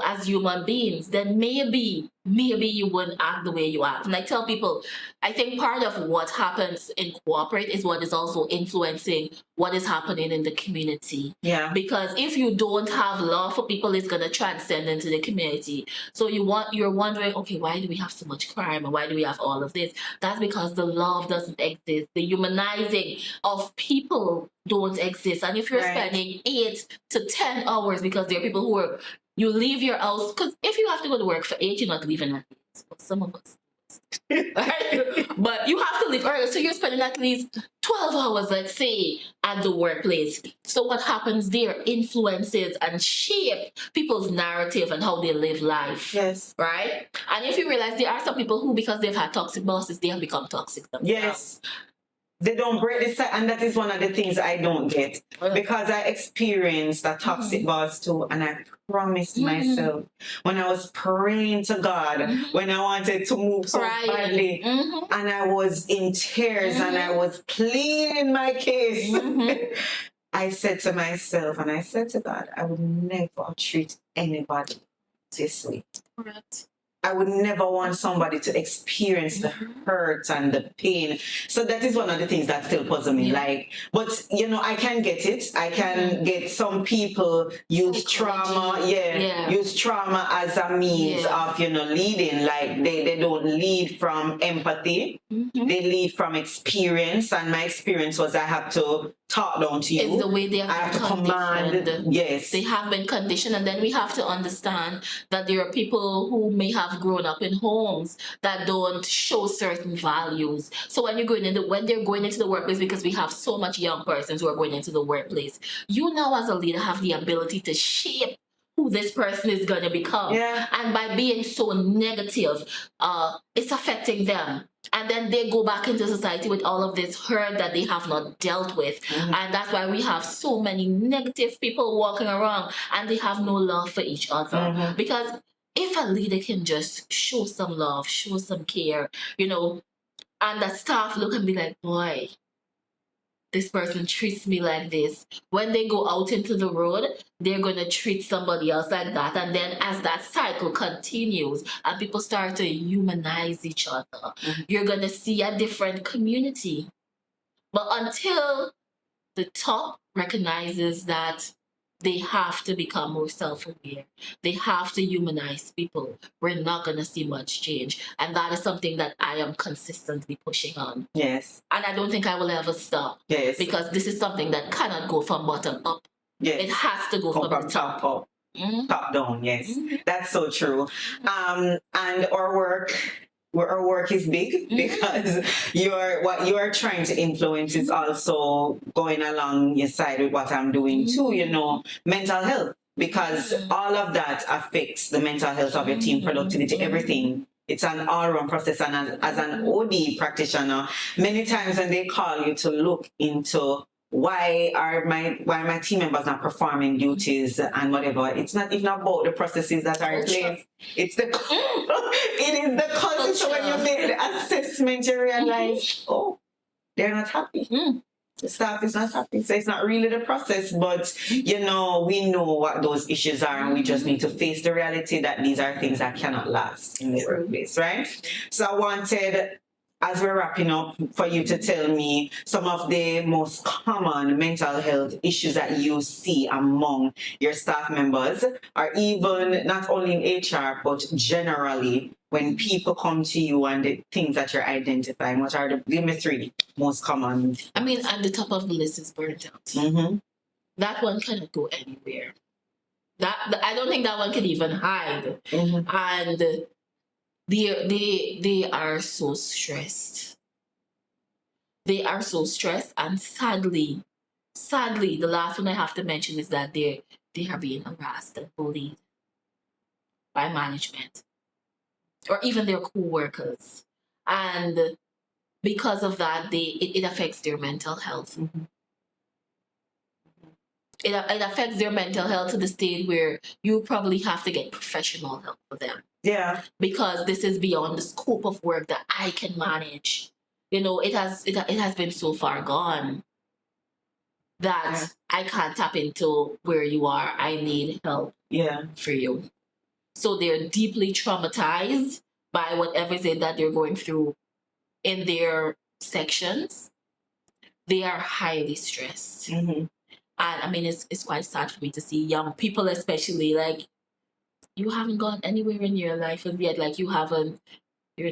as human beings, then maybe you wouldn't act the way you act. And I tell people, I think part of what happens in corporate is what is also influencing what is happening in the community. Yeah. Because if you don't have love for people, it's going to transcend into the community. So you're wondering, okay, why do we have so much crime, and why do we have all of this? That's because the love doesn't exist. The humanizing of people don't exist. And if you're spending 8 to 10 hours, because there are people who you leave your house, because if you have to go to work for 8, you're not leaving at 8. Well, some of us. Right? But you have to leave early. So you're spending at least 12 hours, let's say, at the workplace. So what happens there influences and shape people's narrative and how they live life. Yes. Right? And if you realize there are some people who, because they've had toxic bosses, they have become toxic themselves. Yes. They don't break the cycle, and that is one of the things I don't get, because I experienced a toxic boss too, and I promised myself when I was praying to God, when I wanted to move so badly, and I was in tears and I was pleading my case. I said to myself, and I said to God, I would never treat anybody this way. Correct. I would never want somebody to experience the hurt and the pain. So that is one of the things that still puzzle me. But I can get it. I can get some people use trauma, use trauma as a means of, leading. Like they don't lead from empathy. They lead from experience. And my experience was I have to talk down to you. It's the way they have I have been to command. Yes. They have been conditioned, and then we have to understand that there are people who may have grown up in homes that don't show certain values. So when they're going into the workplace, because we have so much young persons who are going into the workplace, you now as a leader have the ability to shape who this person is going to become. Yeah. And by being so negative, it's affecting them. And then they go back into society with all of this hurt that they have not dealt with. And that's why we have so many negative people walking around, and they have no love for each other. Because if a leader can just show some love, show some care, and the staff look and be like, boy, this person treats me like this. When they go out into the road, they're going to treat somebody else like that. And then as that cycle continues and people start to humanize each other, you're going to see a different community. But until the top recognizes that they have to become more self-aware, they have to humanize people, we're not going to see much change. And that is something that I am consistently pushing on. Yes. And I don't think I will ever stop. Yes. Because this is something that cannot go from bottom up. Yes. It has to go from the top up. Top down. Yes. That's so true. And our work is big because what you are trying to influence is also going along your side with what I'm doing too, mental health, because all of that affects the mental health of your team, productivity, everything. It's an all-round process. And as an OD practitioner, many times when they call you to look into why my team members not performing duties and whatever, it's not even about the processes that are in place. It's it is the culture. So when you make the assessment, you realize, they're not happy. The staff is not happy. So it's not really the process, but we know what those issues are, and we just need to face the reality that these are things that cannot last in the workplace, right? So I wanted, as we're wrapping up, for you to tell me some of the most common mental health issues that you see among your staff members, or even not only in HR, but generally when people come to you and the things that you're identifying. What are the 3 most common? I mean, at the top of the list is burnt out. That one cannot go anywhere. I don't think that one can even hide. And they are so stressed. They are so stressed, and sadly, the last one I have to mention is that they are being harassed and bullied by management or even their co-workers. And because of that, it affects their mental health. It affects their mental health to the state where you probably have to get professional help for them. Yeah. Because this is beyond the scope of work that I can manage. It has been so far gone that I can't tap into where you are. I need help for you. So they're deeply traumatized by whatever it is that they're going through in their sections. They are highly stressed. And I mean, it's quite sad for me to see young people, especially, like, you haven't gone anywhere in your life and yet, like, you're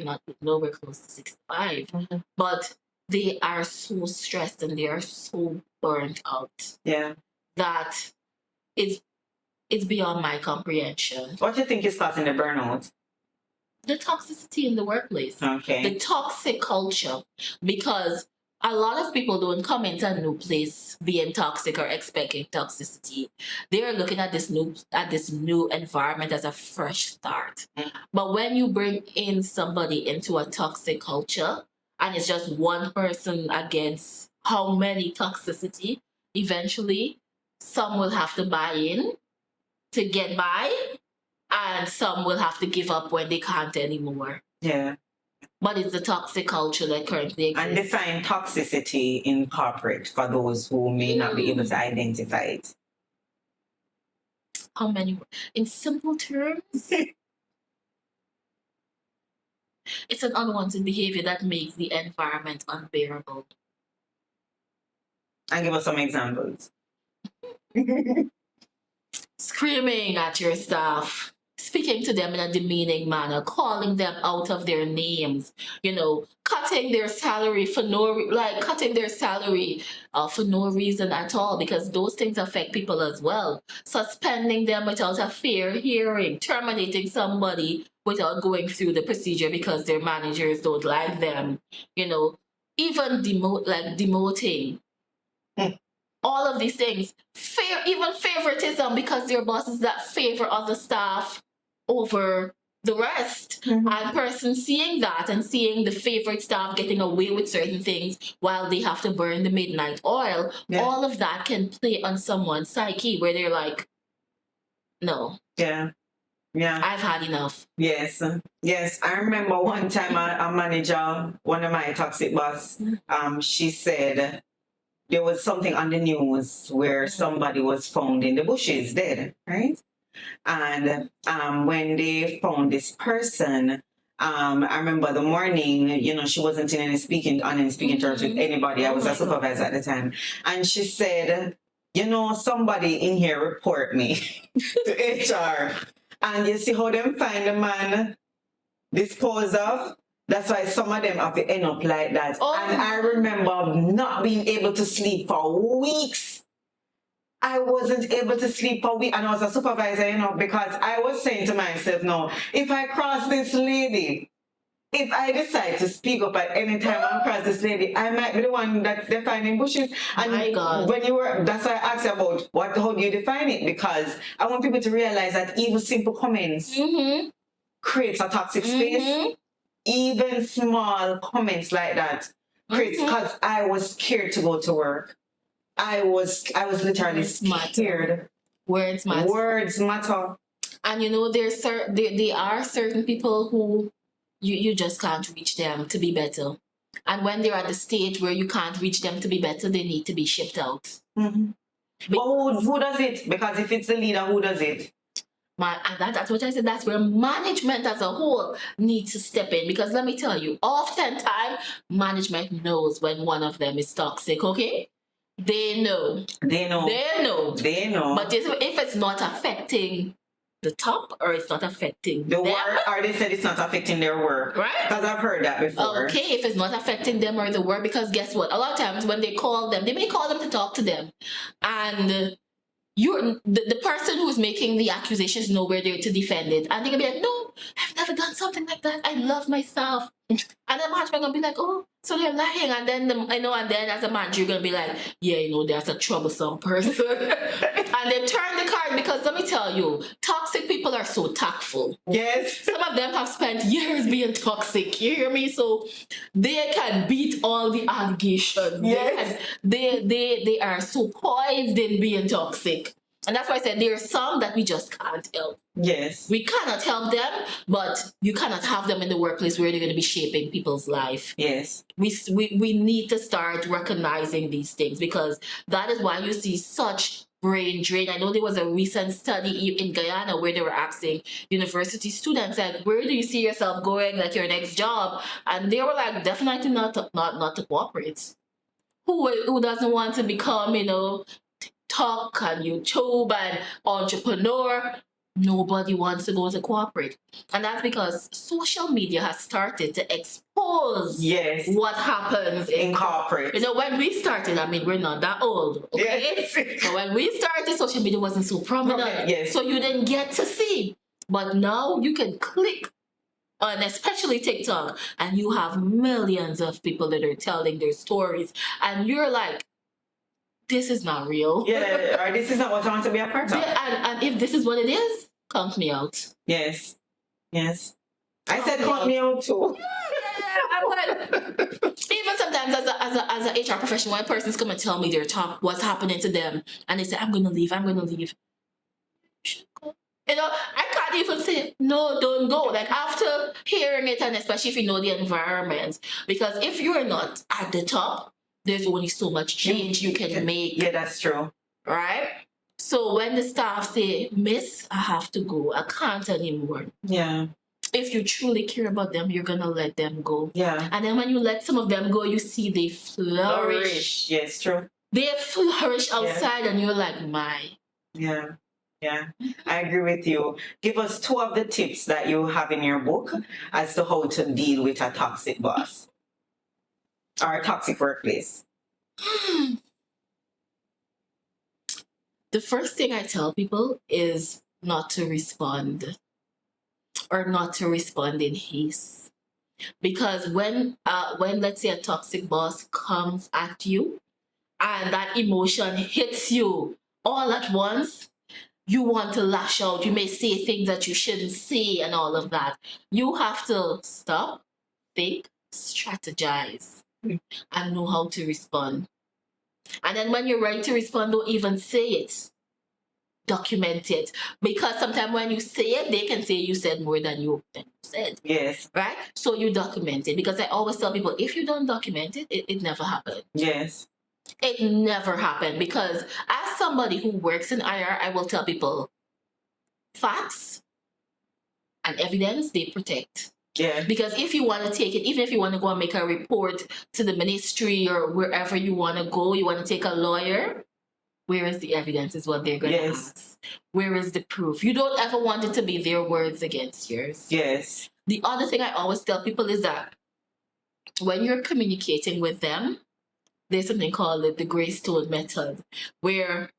not nowhere close to 65. But they are so stressed and they are so burnt out. Yeah. That it's beyond my comprehension. What do you think is causing the burnout? The toxicity in the workplace. Okay. The toxic culture. Because a lot of people don't come into a new place being toxic or expecting toxicity. They are looking at this new environment as a fresh start. But when you bring in somebody into a toxic culture, and it's just one person against how many toxicity, eventually some will have to buy in to get by, and some will have to give up when they can't anymore. Yeah. But it's the toxic culture that currently exists. And define toxicity in corporate for those who may not be able to identify it. How many? In simple terms, it's an unwanted behavior that makes the environment unbearable. And give us some examples. Screaming at your staff, speaking to them in a demeaning manner, calling them out of their names, cutting their salary for no reason at all, because those things affect people as well. Suspending them without a fair hearing, terminating somebody without going through the procedure because their managers don't like them, even demoting. All of these things, even favoritism, because their bosses that favor other staff over the rest. And person seeing that and seeing the favorite staff getting away with certain things while they have to burn the midnight oil, all of that can play on someone's psyche where they're like, no. Yeah. I've had enough. Yes. I remember one time a manager, one of my toxic boss, she said, there was something on the news where somebody was found in the bushes dead, right? And when they found this person, I remember the morning, she wasn't in any speaking terms with anybody. I was a supervisor at the time. And she said, somebody in here report me to HR. And you see how them find the man disposed of? That's why some of them have to end up like that. Oh. And I remember not being able to sleep for weeks. I wasn't able to sleep for weeks, and I was a supervisor, because I was saying to myself, no, if I cross this lady, if I decide to speak up at any time and cross this lady, I might be the one that they find in bushes. And My God. that's why I asked you about how do you define it? Because I want people to realize that even simple comments creates a toxic space. Even small comments like that creates, because I was scared to go to work. I was literally scared. Words matter. Words matter. And there are certain people who you just can't reach them to be better. And when they're at the stage where you can't reach them to be better, they need to be shipped out. But who does it? Because if it's the leader, who does it? And that's what I said. That's where management as a whole needs to step in. Because let me tell you, oftentimes management knows when one of them is toxic, okay? They know. But if it's not affecting the top, or it's not affecting the them, work, or they said it's not affecting their work, right? Because I've heard that before. Okay, if it's not affecting them or the work, because guess what? A lot of times when they call them, they may call them to talk to them, and the person who's making the accusation is nowhere there to defend it, and they're gonna be like, "No, I've never done something like that. I love myself." And the management gonna be like, "Oh, so they're lying." And then and then as a manager, you're gonna be like, "Yeah, that's a troublesome person." And they turn the card, because let me tell you, toxic people are so tactful. Yes. Some of them have spent years being toxic. You hear me? So they can beat all the allegations. Yes. They are so poised in being toxic. And that's why I said there are some that we just can't help. Yes. We cannot help them, but you cannot have them in the workplace where they're going to be shaping people's life. Yes. We need to start recognizing these things, because that is why you see such brain drain. I know there was a recent study in Guyana where they were asking university students, like, where do you see yourself going, like your next job? And they were like, definitely not to cooperate. Who doesn't want to become, TikTok and YouTube and entrepreneur? Nobody wants to go to corporate. And that's because social media has started to expose what happens in corporate. When we started, we're not that old. Okay? Yes. So when we started, social media wasn't so prominent. Yes. So you didn't get to see. But now you can click on especially TikTok, and you have millions of people that are telling their stories. And you're like, this is not real. Yeah, or this is not what I want to be a part of. And if this is what it is, count me out. Yes. Yes. I said count me out too. Even sometimes as a HR professional, when person's come and tell me what's happening to them, and they say, I'm gonna leave. I can't even say, no, don't go. Like, after hearing it, and especially if you know the environment, because if you're not at the top, there's only so much change you can make. Yeah, that's true. Right? So when the staff say, "Miss, I have to go. I can't anymore." Yeah. If you truly care about them, you're going to let them go. Yeah. And then when you let some of them go, you see they flourish. Yes, true. They flourish outside, and you're like, my. Yeah. Yeah, I agree with you. Give us 2 of the tips that you have in your book as to how to deal with a toxic boss or a toxic workplace. The first thing I tell people is not to respond, or not to respond in haste. Because when let's say a toxic boss comes at you and that emotion hits you all at once, you want to lash out. You may say things that you shouldn't say and all of that. You have to stop, think, strategize, and know how to respond. And then when you're ready to respond, don't even say it. Document it. Because sometimes when you say it, they can say you said more than you said. Yes. Right? So you document it. Because I always tell people, if you don't document it, it never happened. Yes. It never happened because as somebody who works in IR, I will tell people facts and evidence, they protect. Yeah. Because if you want to take it, even if you want to go and make a report to the ministry or wherever you want to go, you want to take a lawyer, where is the evidence is what they're going to ask. Where is the proof? You don't ever want it to be their words against yours. Yes. The other thing I always tell people is that when you're communicating with them, there's something called the Greystone method, where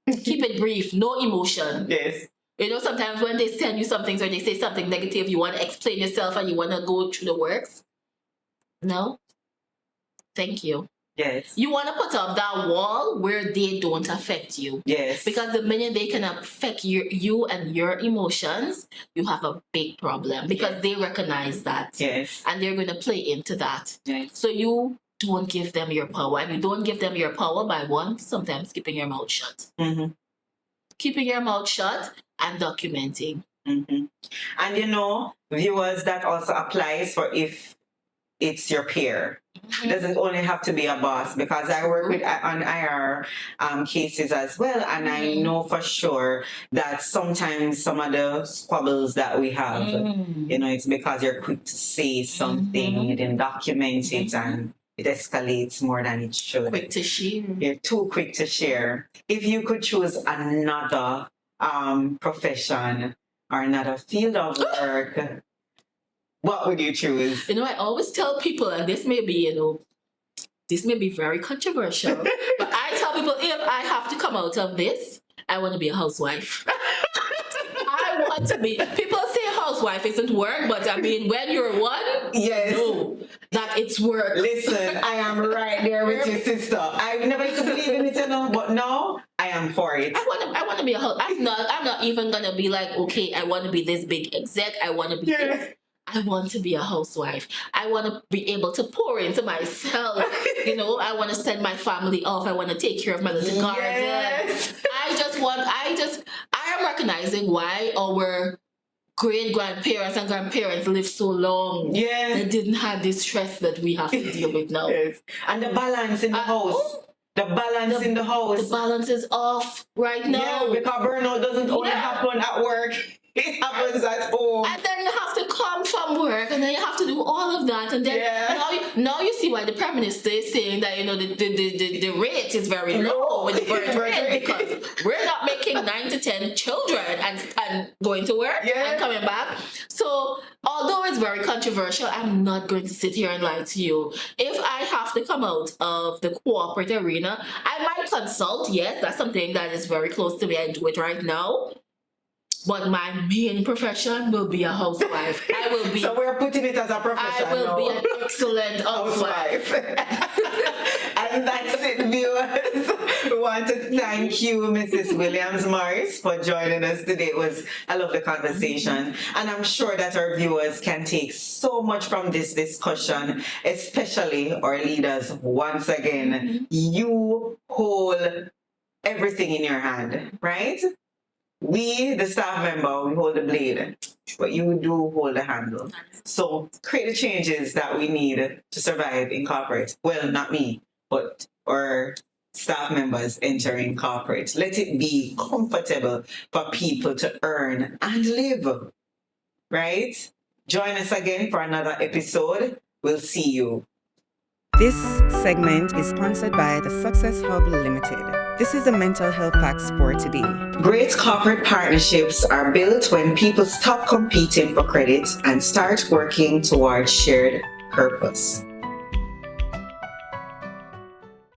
keep it brief, no emotion. Yes. You know, sometimes when they send you something or they say something negative, you want to explain yourself and you want to go through the works. No, thank you. Yes. You want to put up that wall where they don't affect you. Yes. Because the minute they can affect you and your emotions, you have a big problem because they recognize that. Yes. And they're going to play into that. Yes. So you don't give them your power. And you don't give them your power by one, sometimes keeping your mouth shut. Mm-hmm. Keeping your mouth shut and documenting. Mm-hmm. And you know, viewers, that also applies for if it's your peer. It doesn't only have to be a boss, because I work with on IR cases as well, and I know for sure that sometimes some of the squabbles that we have, you know, it's because you're quick to say something, you didn't document it, and it escalates more than it should. Quick to share. You're too quick to share. If you could choose another profession or another field of work, what would you choose? You know, I always tell people, and this may be, you know, this may be very controversial, but I tell people, if I have to come out of this, I want to be a housewife. I want to be. People say housewife isn't work, but I mean, when you're one, yes, know that it's work. Listen, I am right there with your sister. I never used to believe in it, you know, but now I am for it. I want to be a house. I'm not even gonna be like, okay, I want to be this big exec. I want to be this. I want to be a housewife. I want to be able to pour into myself. You know, I want to send my family off. I want to take care of my little garden. Yes. I am recognizing why our great-grandparents and grandparents lived so long. Yeah. They didn't have this stress that we have to deal with now. Yes. And the balance in the house. The balance in the house. The balance is off right now. Yeah, because burnout doesn't only happen at work. It happens at home. And then you have to come from work, and then you have to do all of that. And then now you see why the Prime Minister is saying that, you know, the rate is very low with the birth rate, because we're not making 9 to 10 children and going to work and coming back. So although it's very controversial, I'm not going to sit here and lie to you. If I have to come out of the corporate arena, I might consult. Yes, that's something that is very close to me. I do it right now. But my main profession will be a housewife. I will be. So we're putting it as a profession. I will be an excellent housewife. And that's it, viewers. We want to thank you, Mrs. Williams-Morris, for joining us today. I love the conversation. And I'm sure that our viewers can take so much from this discussion, especially our leaders. Once again, you hold everything in your hand, right? We, the staff member, we hold the blade, but you do hold the handle. So create the changes that we need to survive in corporate. Well, not me, but our staff members entering corporate. Let it be comfortable for people to earn and live, right? Join us again for another episode. We'll see you. This segment is sponsored by the Success Hub Limited. This is the mental health facts for today. Great corporate partnerships are built when people stop competing for credit and start working towards shared purpose.